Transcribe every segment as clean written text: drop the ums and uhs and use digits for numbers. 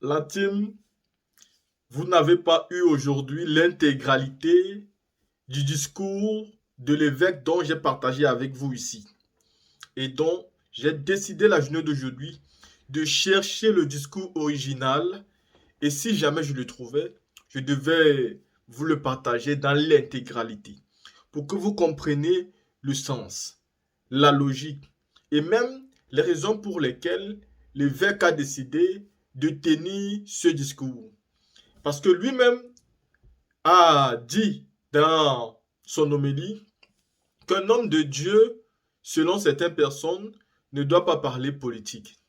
La team, vous n'avez pas eu aujourd'hui l'intégralité du discours de l'évêque dont j'ai partagé avec vous ici. Et donc, j'ai décidé la journée d'aujourd'hui de chercher le discours original. Et si jamais je le trouvais, je devais vous le partager dans l'intégralité pour que vous compreniez le sens, la logique et même les raisons pour lesquelles l'évêque a décidé de tenir ce discours. Parce que lui-même a dit dans son homélie qu'un homme de Dieu, selon certaines personnes, ne doit pas parler politique.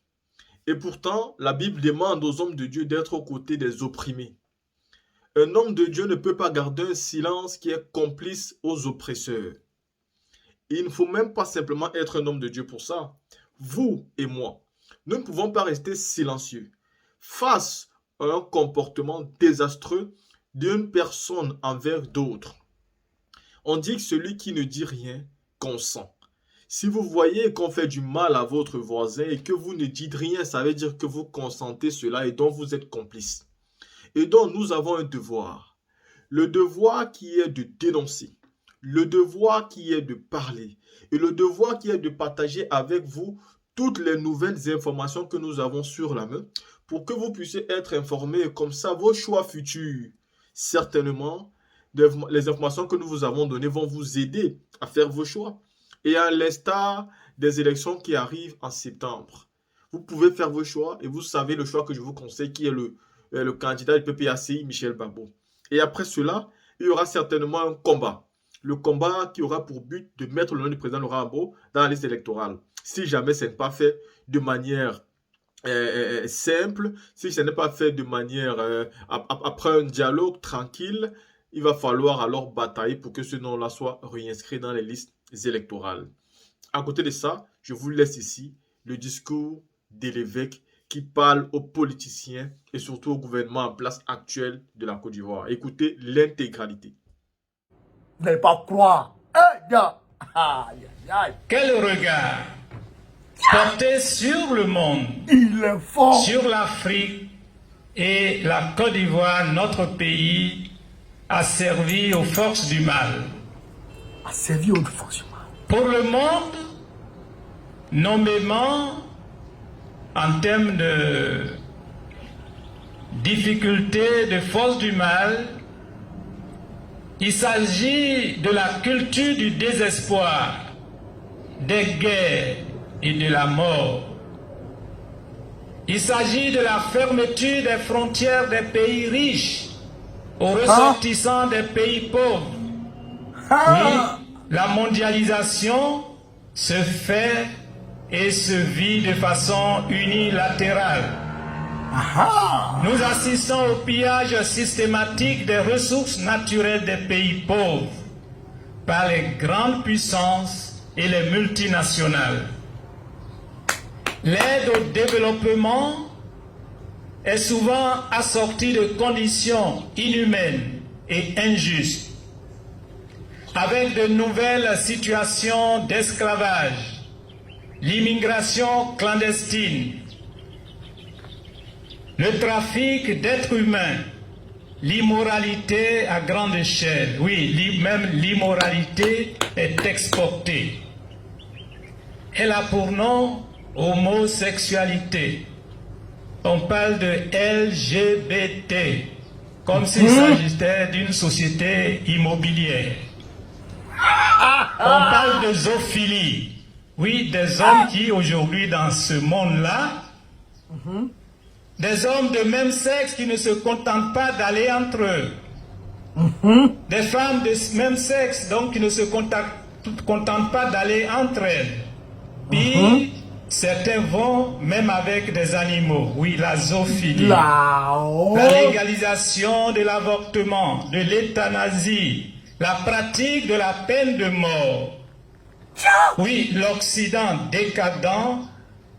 Et pourtant, la Bible demande aux hommes de Dieu d'être aux côtés des opprimés. Un homme de Dieu ne peut pas garder un silence qui est complice aux oppresseurs. Et il ne faut même pas simplement être un homme de Dieu pour ça. Vous et moi, nous ne pouvons pas rester silencieux face à un comportement désastreux d'une personne envers d'autres. On dit que celui qui ne dit rien consent. Si vous voyez qu'on fait du mal à votre voisin et que vous ne dites rien, ça veut dire que vous consentez cela et donc vous êtes complice. Et donc nous avons un devoir. Le devoir qui est de dénoncer, le devoir qui est de parler et le devoir qui est de partager avec vous toutes les nouvelles informations que nous avons sur la main pour que vous puissiez être informés et comme ça vos choix futurs, certainement, les informations que nous vous avons données vont vous aider à faire vos choix. Et à l'instar des élections qui arrivent en septembre, vous pouvez faire vos choix et vous savez le choix que je vous conseille qui est le candidat du PPACI, Michel Babo. Et après cela, il y aura certainement un combat. Le combat qui aura pour but de mettre le nom du président Laurent Gbagbo dans la liste électorale. Si jamais ce n'est pas fait de manière simple, si ce n'est pas fait de manière après un dialogue tranquille, il va falloir alors batailler pour que ce nom-là soit réinscrit dans les listes électorales. À côté de ça, je vous laisse ici le discours de l'évêque qui parle aux politiciens et surtout au gouvernement en place actuel de la Côte d'Ivoire. Écoutez l'intégralité. Vous n'allez pas croire. Quel regard porté sur le monde, Il est fort. sur l'Afrique et la Côte d'Ivoire, notre pays, a servi aux forces du mal. A servi aux forces du mal. Pour le monde, nommément en termes de difficultés, de forces du mal, il s'agit de la culture du désespoir, des guerres et de la mort. Il s'agit de la fermeture des frontières des pays riches aux ressortissants des pays pauvres. Oui, la mondialisation se fait et se vit de façon unilatérale. Nous assistons au pillage systématique des ressources naturelles des pays pauvres par les grandes puissances et les multinationales. L'aide au développement est souvent assortie de conditions inhumaines et injustes, avec de nouvelles situations d'esclavage, l'immigration clandestine, le trafic d'êtres humains, l'immoralité à grande échelle. Oui, même l'immoralité est exportée. Elle a pour nom homosexualité. On parle de LGBT, comme s'il s'agissait d'une société immobilière. On parle de zoophilie. Oui, des hommes qui aujourd'hui dans ce monde-là, des hommes de même sexe qui ne se contentent pas d'aller entre eux. Des femmes de même sexe donc qui ne se contentent pas d'aller entre elles. Puis certains vont même avec des animaux. Oui, la zoophilie. La légalisation de l'avortement, de l'euthanasie, la pratique de la peine de mort. Oui, l'Occident décadent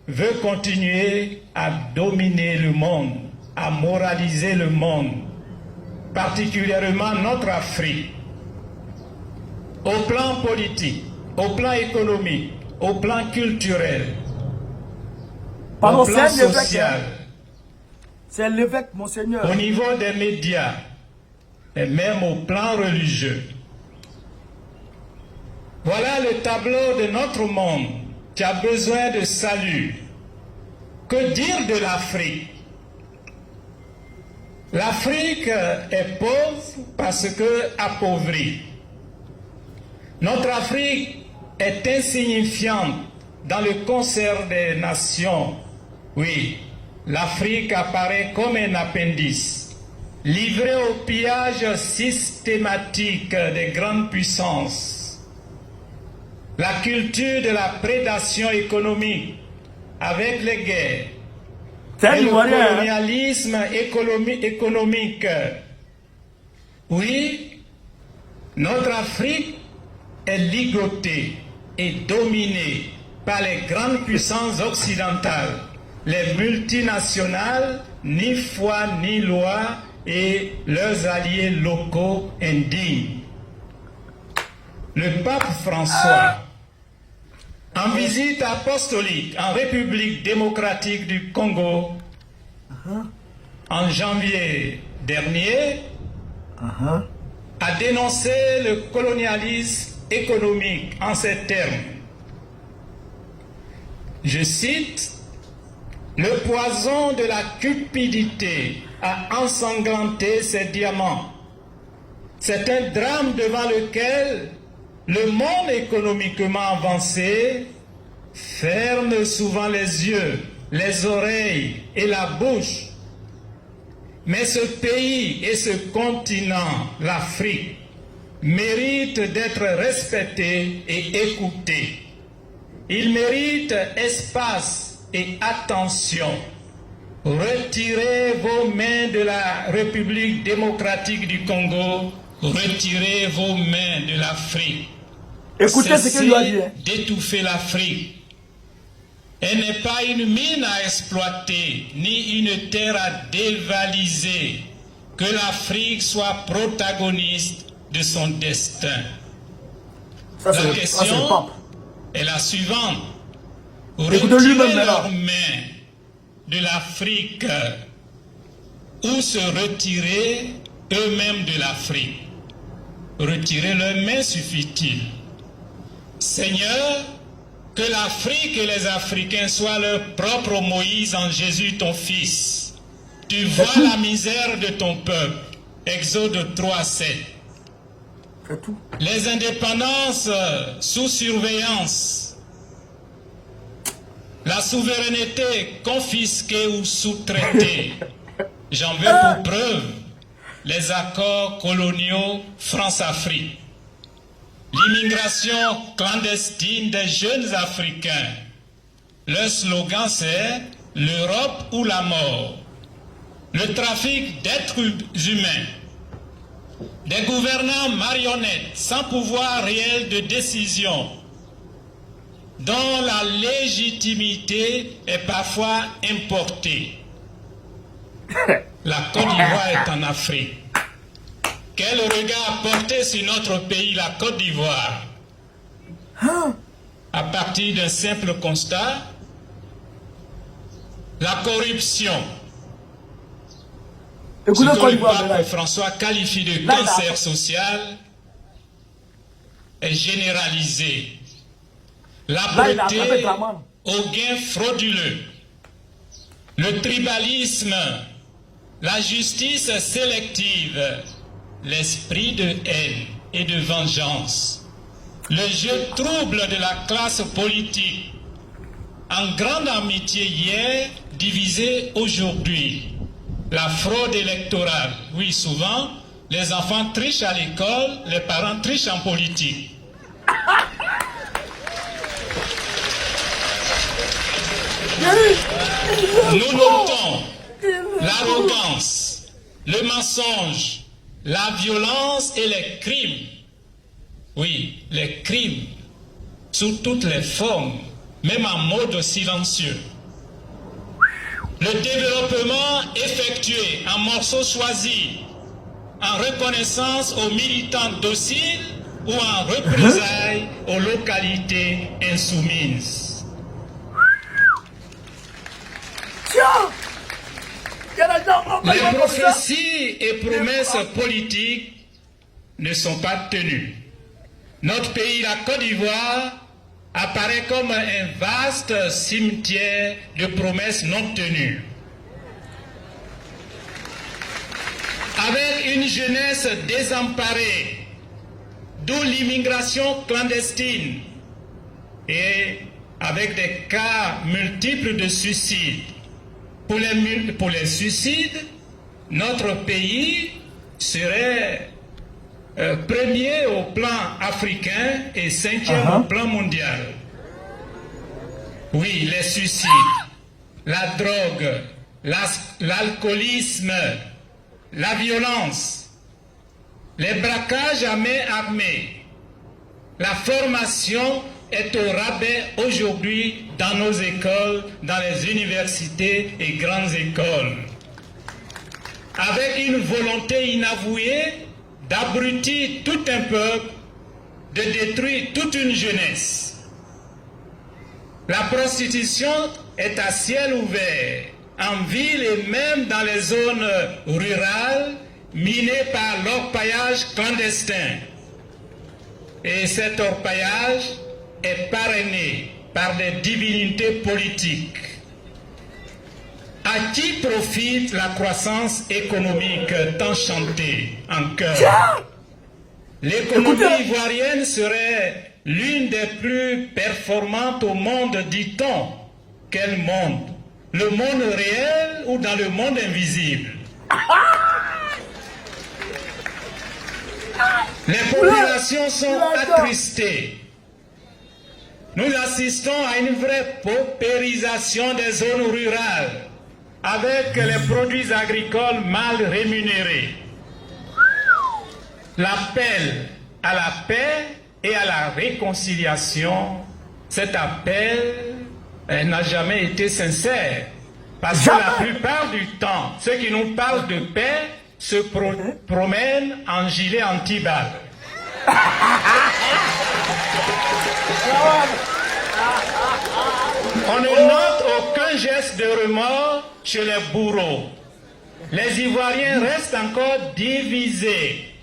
veut continuer à dominer le monde, à moraliser le monde, particulièrement notre Afrique. Au plan politique, au plan économique, au plan culturel, au plan social. C'est l'évêque, monseigneur. au niveau des médias et même au plan religieux. Voilà le tableau de notre monde qui a besoin de salut. Que dire de l'Afrique? L'Afrique est pauvre parce que appauvrie. Notre Afrique est insignifiante dans le concert des nations. Oui, l'Afrique apparaît comme un appendice, livré au pillage systématique des grandes puissances. La culture de la prédation économique avec les guerres et le colonialisme économique. Oui, notre Afrique est ligotée et dominée par les grandes puissances occidentales, les multinationales, ni foi ni loi, et leurs alliés locaux indignes. Le pape François, en visite apostolique en République démocratique du Congo, en janvier dernier, a dénoncé le colonialisme économique en ces termes. Je cite, « Le poison de la cupidité a ensanglanté ses diamants. C'est un drame devant lequel le monde économiquement avancé ferme souvent les yeux, les oreilles et la bouche. Mais ce pays et ce continent, l'Afrique, méritent d'être respectés et écoutés. Ils méritent espace et attention. Retirez vos mains de la République démocratique du Congo, retirez vos mains de l'Afrique. Écoutez ce qu'il lui a dit. D'étouffer l'Afrique. Elle n'est pas une mine à exploiter, ni une terre à dévaliser. Que l'Afrique soit protagoniste de son destin. Ça, La le question pape. est la suivante. Écoutez Retirer lui-même leurs maintenant. mains de l'Afrique ou se retirer eux-mêmes de l'Afrique. Retirer leurs mains suffit-il? Seigneur, que l'Afrique et les Africains soient leur propre Moïse en Jésus ton Fils. Tu vois la misère de ton peuple. Exode 3:7. C'est tout. Les indépendances sous surveillance. La souveraineté confisquée ou sous-traitée. J'en veux pour preuve les accords coloniaux France-Afrique. L'immigration clandestine des jeunes Africains. Leur slogan c'est « l'Europe ou la mort ». Le trafic d'êtres humains. Des gouvernants marionnettes sans pouvoir réel de décision, dont la légitimité est parfois importée. La Côte d'Ivoire est en Afrique. Quel regard porter sur notre pays, la Côte d'Ivoire? À partir d'un simple constat, la corruption, ce Écoutez que quoi le il voit pape là. François qualifie de Là, cancer social, est généralisé. La Là, il a attrapé beauté Draman. au gain frauduleux, le tribalisme, la justice sélective, l'esprit de haine et de vengeance, le jeu trouble de la classe politique, en grande amitié hier, divisée aujourd'hui, la fraude électorale. Oui, souvent, les enfants trichent à l'école, les parents trichent en politique. Nous notons l'arrogance, le mensonge, la violence et les crimes. Oui, les crimes sous toutes les formes, même en mode silencieux. Le développement effectué en morceaux choisis, en reconnaissance aux militants dociles ou en représailles aux localités insoumises. Tiens! Les prophéties et promesses politiques ne sont pas tenues. Notre pays, la Côte d'Ivoire, apparaît comme un vaste cimetière de promesses non tenues. Avec une jeunesse désemparée, d'où l'immigration clandestine, et avec des cas multiples de suicides. Pour les suicides, notre pays serait premier au plan africain et cinquième au plan mondial. Oui, les suicides, la drogue, l'alcoolisme, la violence, les braquages à main armée, la formation est au rabais aujourd'hui dans nos écoles, dans les universités et grandes écoles. Avec une volonté inavouée d'abrutir tout un peuple, de détruire toute une jeunesse. La prostitution est à ciel ouvert, en ville et même dans les zones rurales, minées par l'orpaillage clandestin. Et cet orpaillage est parrainé par des divinités politiques. À qui profite la croissance économique tant chantée en chœur? L'économie ivoirienne serait l'une des plus performantes au monde, dit-on. Quel monde? Le monde réel ou dans le monde invisible? Les populations sont attristées. Nous assistons à une vraie paupérisation des zones rurales, avec les produits agricoles mal rémunérés. L'appel à la paix et à la réconciliation, cet appel n'a jamais été sincère. Parce que la plupart du temps, ceux qui nous parlent de paix se promènent en gilet anti-balles. On ne note aucun geste de remords chez les bourreaux. Les Ivoiriens restent encore divisés.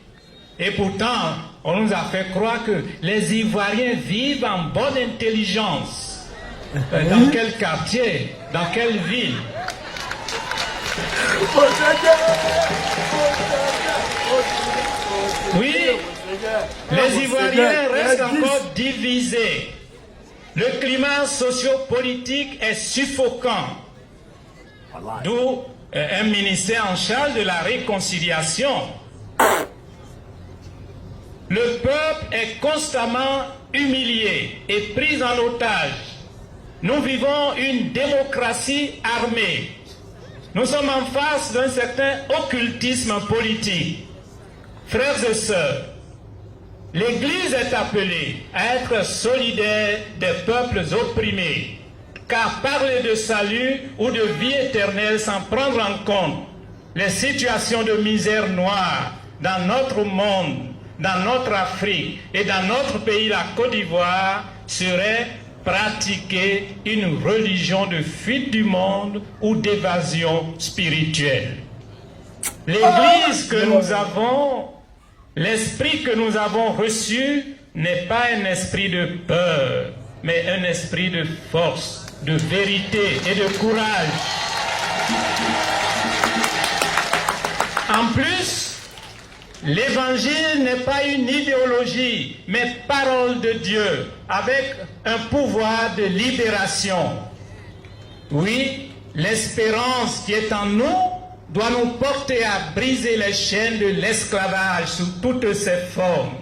Et pourtant, on nous a fait croire que les Ivoiriens vivent en bonne intelligence. Dans quel quartier? Dans quelle ville? Oui, les Ivoiriens restent encore divisés. Le climat sociopolitique est suffocant. D'où un ministère en charge de la réconciliation. Le peuple est constamment humilié et pris en otage. Nous vivons une démocratie armée. Nous sommes en face d'un certain occultisme politique. Frères et sœurs, l'Église est appelée à être solidaire des peuples opprimés, car parler de salut ou de vie éternelle sans prendre en compte les situations de misère noire dans notre monde, dans notre Afrique et dans notre pays, la Côte d'Ivoire, serait pratiquer une religion de fuite du monde ou d'évasion spirituelle. L'Église que nous avons, l'esprit que nous avons reçu n'est pas un esprit de peur, mais un esprit de force, de vérité et de courage. En plus, l'Évangile n'est pas une idéologie, mais parole de Dieu, avec un pouvoir de libération. Oui, l'espérance qui est en nous doit nous porter à briser les chaînes de l'esclavage sous toutes ses formes.